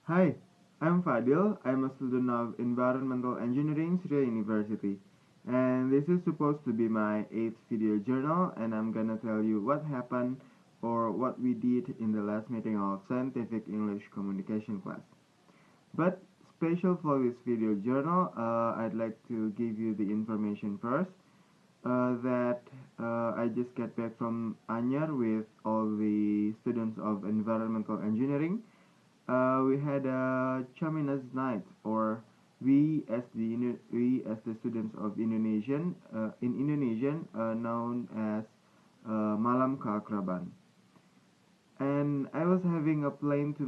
Hi, I'm Fadil. I'm a student of Environmental Engineering, Surya University. And this is supposed to be my 8th video journal, and I'm gonna tell you what happened or what we did in the last meeting of Scientific English Communication class. But special for this video journal, I'd like to give you the information first that I just got back from Anyar with all the students of Environmental Engineering. We had a Chaminas night, or we as the students of Indonesian in Indonesian known as Malam Keakraban. And I was having a plan to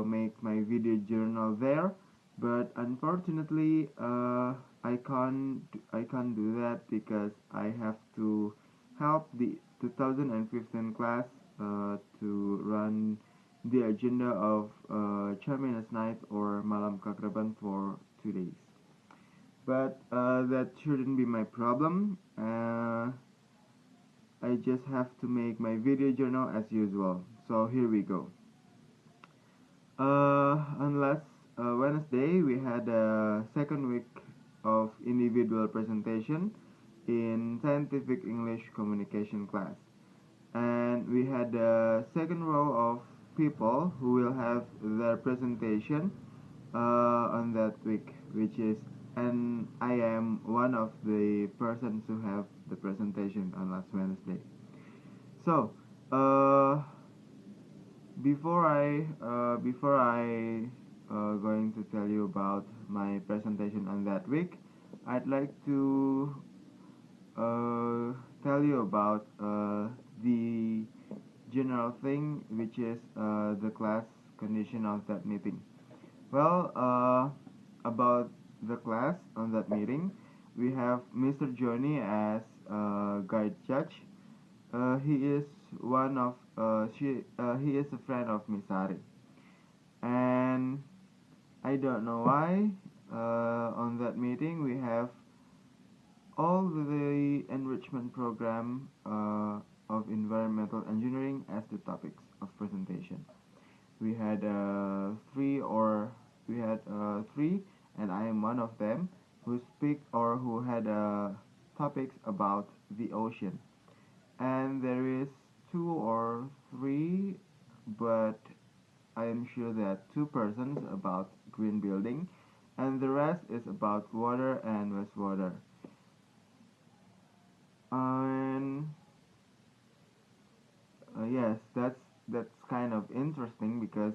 make my video journal there, but unfortunately I can't do that because I have to help the 2015 class to run the agenda of Charmina's Night or Malam Kakraban for 2 days. But that shouldn't be my problem. I just have to make my video journal as usual. So here we go. On last Wednesday, we had a second week of individual presentation in Scientific English Communication class. And we had a second row of people who will have their presentation on that week, which is, and I am one of the persons who have the presentation on last Wednesday. So, before I going to tell you about my presentation on that week, I'd like to tell you about the general thing, which is the class condition of that meeting. Well, about the class on that meeting, we have Mr. Johnny as guide judge. He is one of he is a friend of Misari, and I don't know why. On that meeting, we have all the enrichment program of environmental engineering as the topics of presentation. We had three, and I am one of them who speak or who had topics about the ocean. And there is two or three, but I am sure that two persons about green building, and the rest is about water and wastewater. And yes, that's kind of interesting because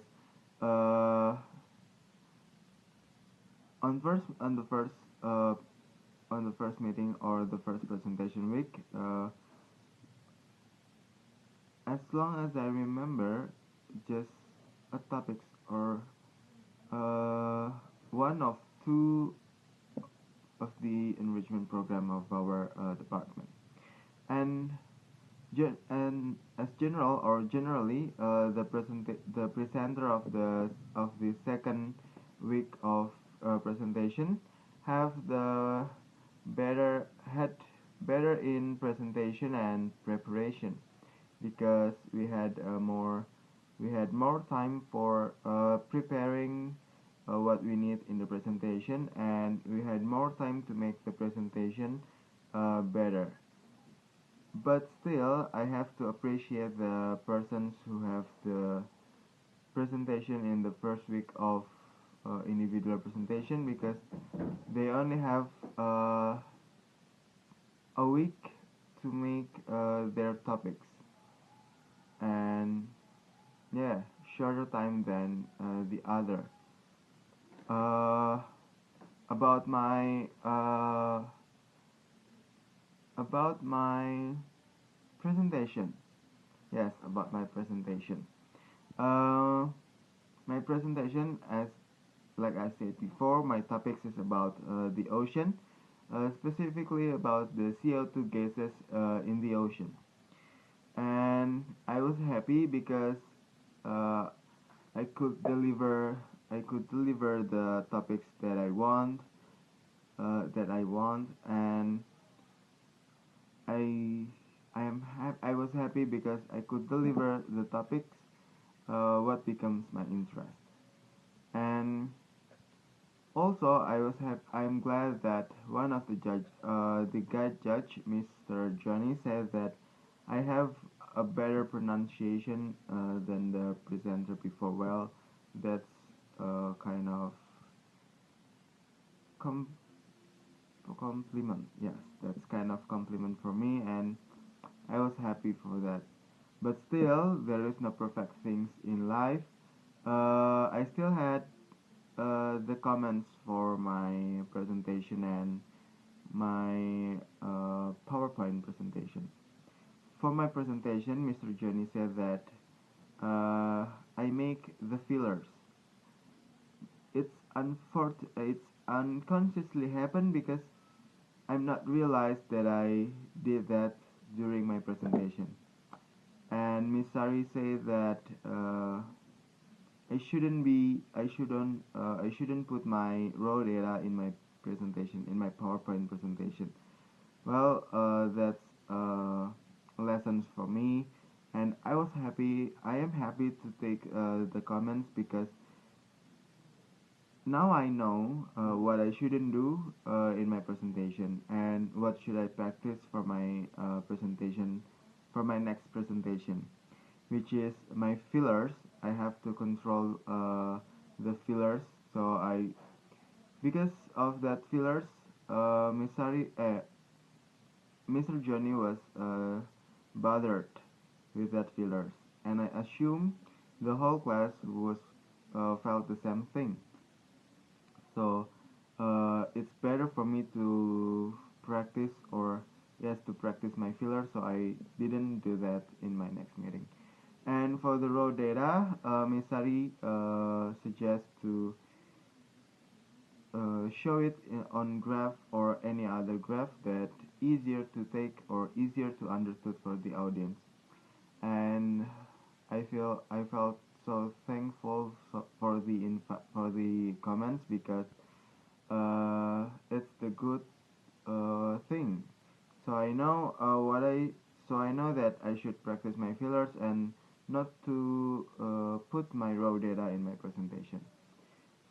uh, uh, on the first meeting or the first presentation week, as long as I remember, just a topics or uh, one of two of the enrichment program of our department. And as general or generally, the presenter of the second week of presentation have the better had better in presentation and preparation because we had more time for preparing what we need in the presentation, and we had more time to make the presentation better. But still, I have to appreciate the persons who have the presentation in the first week of individual presentation because they only have a week to make their topics, and yeah, shorter time than the other. Uh, about my uh, about my presentation. Yes, about my presentation. Uh, my presentation, as like I said before, my topics is about the ocean, specifically about the CO2 gases in the ocean. And I was happy because uh, I could deliver I could deliver the topics that I want, and I was happy because I could deliver the topics what becomes my interest. And also, I'm glad that one of the guide judge, Mr. Johnny, said that I have a better pronunciation than the presenter before. Well, that's kind of com compliment. Yes, that's kind of compliment for me, and I was happy for that. But still, there is no perfect things in life. I still had the comments for my presentation and my PowerPoint presentation. For my presentation, Mr. Johnny said that I make the fillers. It's unconsciously happened because I'm not realized that I did that during my presentation. And Miss Sari said that I shouldn't put my raw data in my presentation, in my PowerPoint presentation. Well, that's lessons for me, and I am happy to take the comments because now I know what I shouldn't do in my presentation and what should I practice for my presentation, for my next presentation, which is my fillers. I have to control the fillers, so because of that fillers, Mr. Johnny was bothered with that fillers, and I assume the whole class was felt the same thing. So it's better for me to practice or yes to practice my fillers. So I didn't do that in my next meeting. And for the raw data, Ms. Sari suggests to show it on graph or any other graph that easier to take or easier to understood for the audience. And I felt so thankful for the comments because it's the good thing. So I know I know that I should practice my fillers and not to put my raw data in my presentation.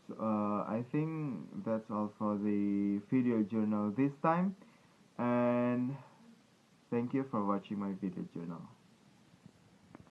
So I think that's all for the video journal this time, and thank you for watching my video journal.